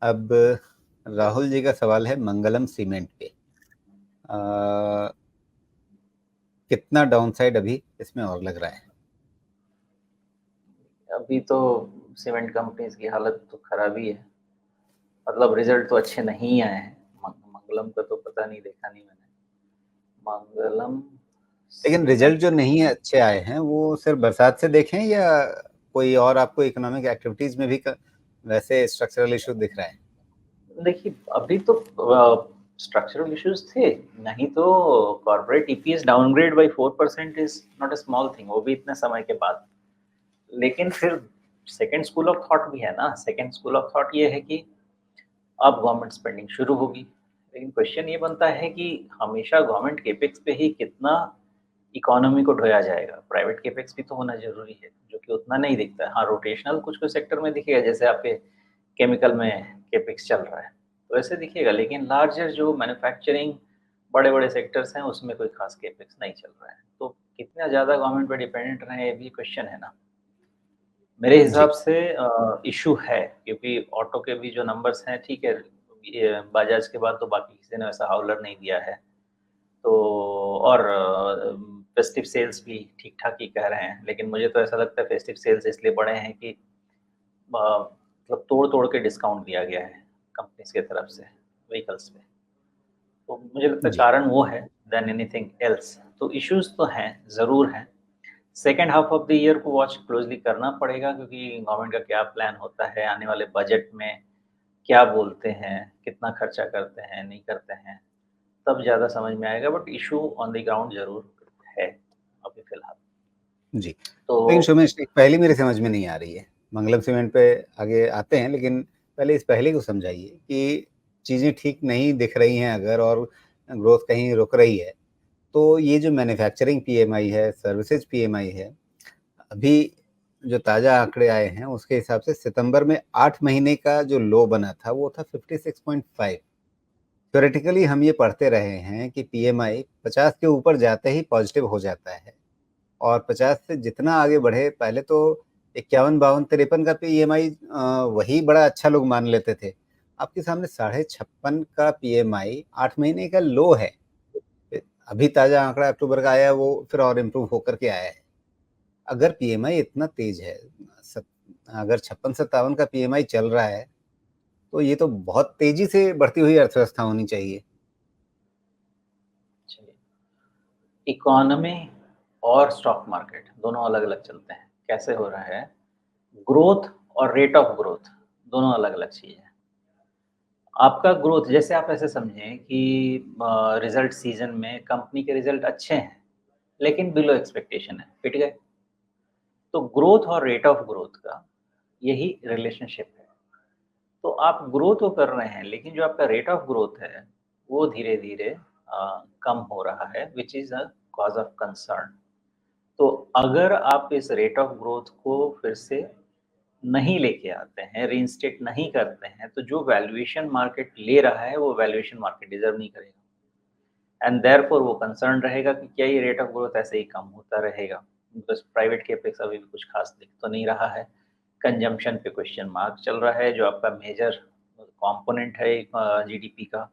अब राहुल जी का सवाल है मंगलम सीमेंट पे। अ, कितना डाउनसाइड अभी इसमें और लग रहा है? अभी तो सीमेंट कंपनीज की हालत तो खराब ही है। मतलब रिजल्ट तो अच्छे नहीं आए हैं। मंगलम का तो पता नहीं, देखा नहीं मैंने। मंगलम लेकिन रिजल्ट सीमेंट। जो नहीं है अच्छे आए हैं वो सिर्फ बरसात से देखें या कोई और आपको इकोनॉमिक एक्टिविटीज में भी वैसे स्ट्रक्चरल इशू दिख रहा है? देखिए, अभी तो स्ट्रक्चरल इश्यूज थे। नहीं तो corporate EPS downgrade by 4% is not a small thing, वो भी इतने समय के बाद। लेकिन फिर सेकंड स्कूल ऑफ थॉट भी है ना। सेकंड स्कूल ऑफ थॉट ये है कि अब गवर्नमेंट स्पेंडिंग शुरू होगी। लेकिन क्वेश्चन ये बनता है कि हमेशा गवर्नमेंट केपेक्स पे ही कितना इकोनॉमी को ढोया जाएगा। प्राइवेट केपेक्स भी तो होना ज़रूरी है, जो कि उतना नहीं दिखता है। हाँ, रोटेशनल कुछ-कुछ सेक्टर में दिखेगा, जैसे आपके केमिकल में केपेक्स चल रहा है, तो ऐसे दिखेगा। लेकिन लार्जर जो मैन्युफैक्चरिंग बड़े-बड़े सेक्टर्स हैं, उसमें कोई खास केपेक्स नहीं चल रहा है। तो कितना ज़्यादा गवर्नमेंट पे डिपेंडेंट रहें, ये भी क्वेश्चन है ना। मेरे हिसाब जी। से इश्यू है, क्योंकि ऑटो के भी जो नंबर्स हैं, ठीक है, ये बजाज के बाद तो बाकी किसी ने वैसा हॉलर नहीं दिया है। तो और फेस्टिव सेल्स भी ठीक-ठाक ही कह रहे हैं, लेकिन मुझे तो ऐसा लगता है फेस्टिव सेल्स इसलिए बढ़े हैं कि मतलब तोड़-तोड़ के डिस्काउंट दिया गया है कंपनीज़ की तरफ से व्हीकल्स पे। तो मुझे लगता है जी। कारण वो है देन एनीथिंग एल्स। तो इश्यूज़ तो हैं, ज़रूर हैं। Second half of the year को वॉच क्लोज़ली करना पड़ेगा, क्योंकि गवर्नमेंट का क्या प्लान होता है, आने वाले बजट में क्या बोलते हैं, कितना खर्चा करते हैं, नहीं करते हैं, तब ज़्यादा समझ में आएगा। But issue on the ground ज़रूर है अभी फ़िलहाल। जी। तो लेकिन सोमेश, एक पहेली मेरे समझ में नहीं आ रही है। मंगलम सीमेंट पे आगे आते हैं, लेकिन पहले इस पहेली को समझाइए कि चीज़ें ठीक नहीं दिख रही हैं अगर, और ग्रोथ कहीं रुक रही है, तो ये जो मैन्युफैक्चरिंग पीएमआई है, सर्विसेज पीएमआई है, अभी जो ताज़ा आंकड़े आए हैं उसके हिसाब से सितंबर में 8 महीने का जो लो बना था वो था 56.5। थ्योरेटिकली हम ये पढ़ते रहे हैं कि पीएमआई 50 के ऊपर जाते ही पॉजिटिव हो जाता है, और 50 से जितना आगे बढ़े, पहले तो 51, 52, 53 का पीएमआई वही बड़ा अच्छा लोग मान लेते थे। आपके सामने 56.5 का पीएमआई 8 महीने का लो है। अभी ताज़ा आंकड़ा अक्टूबर का आया है, वो फिर और इम्प्रूव होकर के आया है। अगर पीएमआई इतना तेज है, अगर 56-57 का पीएमआई चल रहा है, तो ये तो बहुत तेजी से बढ़ती हुई अर्थव्यवस्था होनी चाहिए। चलिए, इकोनॉमी और स्टॉक मार्केट दोनों अलग-अलग चलते हैं। कैसे हो रहा है? ग्रोथ और रेट ऑफ ग्रोथ दोनों अलग-अलग चीज़ है। आपका ग्रोथ, जैसे आप ऐसे समझें कि रिज़ल्ट सीज़न में कंपनी के रिज़ल्ट अच्छे हैं, लेकिन बिलो एक्सपेक्टेशन है, पिट गए। तो ग्रोथ और रेट ऑफ ग्रोथ का यही रिलेशनशिप है। तो आप ग्रो तो कर रहे हैं, लेकिन जो आपका रेट ऑफ ग्रोथ है, वो धीरे-धीरे कम हो रहा है, which is a cause of concern. तो अगर आप इस रेट ऑफ ग्रोथ को फिर से नहीं लेके आते हैं, रीइंस्टेट नहीं करते हैं, तो जो वैल्यूएशन मार्केट ले रहा है, वो वैल्यूएशन मार्केट डिज़र्व नहीं करेगा। एंड देयरफॉर वो कंसर्न रहेगा कि क्या ये रेट ऑफ ग्रोथ ऐसे ही कम होता रहेगा? बिकॉज़ प्राइवेट कैपेक्स अभी भी कुछ खास दिख तो नहीं रहा है। कंजम्पशन पे क्वेश्चन मार्क चल रहा है, जो आपका मेजर कंपोनेंट है जीडीपी का।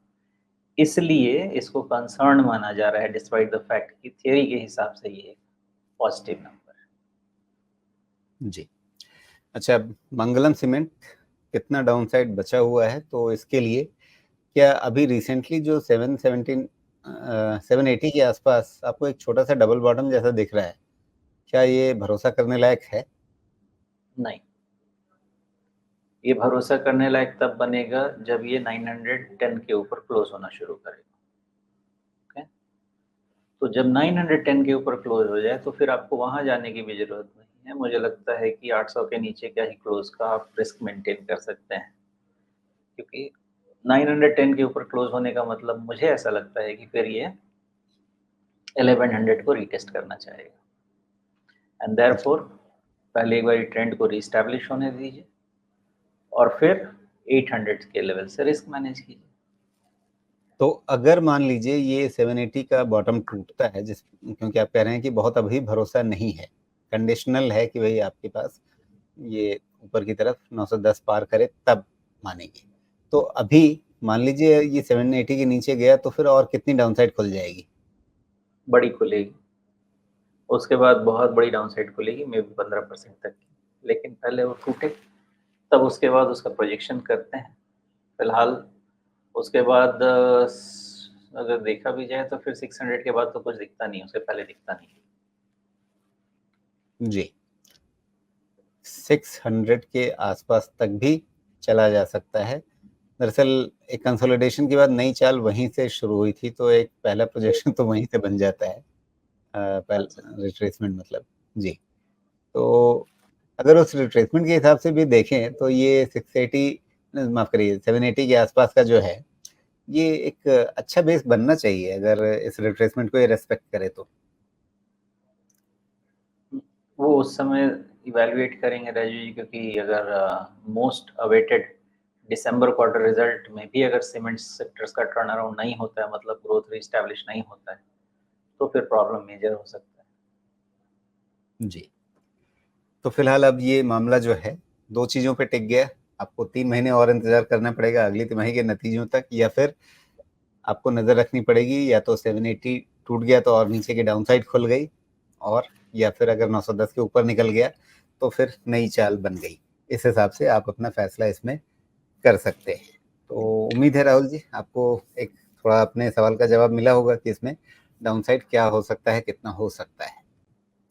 इसलिए इसको कंसर्न माना जा रहा है, डिस्पाइट द फैक्ट कि थियरी के हिसाब से ये पॉजिटिव नंबर है। जी। अच्छा, मंगलम सीमेंट कितना डाउनसाइड बचा हुआ है, तो इसके लिए क्या अभी रिसेंटली जो 780 के आसपास आपको एक छोटा सा डबल बॉटम जैसा दिख रहा है, क्या ये भरोसा करने लायक है? नहीं, ये भरोसा करने लायक तब बनेगा जब ये 910 के ऊपर क्लोज़ होना शुरू करेगा, ओके? तो जब 910 के ऊपर क्लोज़ हो जाए, तो फिर आपको वहाँ जाने की भी ज़रूरत नहीं है। मुझे लगता है कि 800 के नीचे क्या ही क्लोज़ का आप रिस्क मेंटेन कर सकते हैं। क्योंकि 910 के ऊपर क्लोज़ होने का मतलब मुझे ऐसा लगता है कि फिर ये 1100 को रीटेस्ट करना चाहेगा। And ji. देयरफॉर पहले एक बारी ट्रेंड को रीएस्टैब्लिश होने दीजिए, और फिर 800 के लेवल से रिस्क मैनेज कीजिए। तो अगर मान लीजिए ये 780 का बॉटम टूटता है, जिस क्योंकि आप कह रहे हैं कि बहुत अभी भरोसा नहीं है, कंडीशनल है कि भाई आपके पास ये ऊपर की तरफ 910 पार करे तब मानेंगे। तो अभी मान लीजिए ये 780 के नीचे गया तो फिर और कितनी डाउनसाइड खुल जाएगी? बड़ी खुलेगी। उसके बाद बहुत बड़ी डाउनसाइड खुलेगी, मे बी 15% तक की। लेकिन पहले वो टूटे, तब उसके बाद उसका प्रोजेक्शन करते हैं। फिलहाल उसके बाद अगर देखा भी जाए तो फिर 600 के बाद तो कुछ दिखता नहीं, उससे पहले दिखता नहीं। जी। 600 के आसपास तक भी चला जा सकता है। दरअसल एक कंसोलिडेशन के बाद नई चाल वहीं से शुरू हुई थी, तो एक पहला प्रोजेक्शन तो वहीं से बन जाता है। अच्छा। रिट्रेसमेंट मतलब। जी। तो अगर उस रिट्रेसमेंट के हिसाब से भी देखें तो ये 680 माफ़ करिए 780 के आसपास का जो है, ये एक अच्छा बेस बनना चाहिए अगर इस रिट्रेसमेंट को ये रिस्पेक्ट करे तो। वो उस समय इवैल्यूएट करेंगे राजू जी, क्योंकि अगर मोस्ट अवेटेड दिसंबर क्वार्टर रिजल्ट में भी अगर सीमेंट सेक्टर्स का टर्न अराउंड नहीं होता है, मतलब ग्रोथ रीस्टैब्लिश नहीं होता है, तो फिर प्रॉब्लम मेजर हो सकता है। जी। तो फिलहाल अब ये मामला जो है 2 चीज़ों पे टिक गया। आपको 3 महीने और इंतज़ार करना पड़ेगा अगली तिमाही के नतीजों तक, या फिर आपको नज़र रखनी पड़ेगी या तो 780 टूट गया तो और नीचे की डाउनसाइड खुल गई, और या फिर अगर 910 के ऊपर निकल गया तो फिर नई चाल बन गई। इस हिसाब से आप अपना फैसला इसमें कर सकते हैं। तो उम्मीद है राहुल जी आपको एक थोड़ा अपने सवाल का जवाब मिला होगा कि इसमें डाउनसाइड क्या हो सकता है, कितना हो सकता है।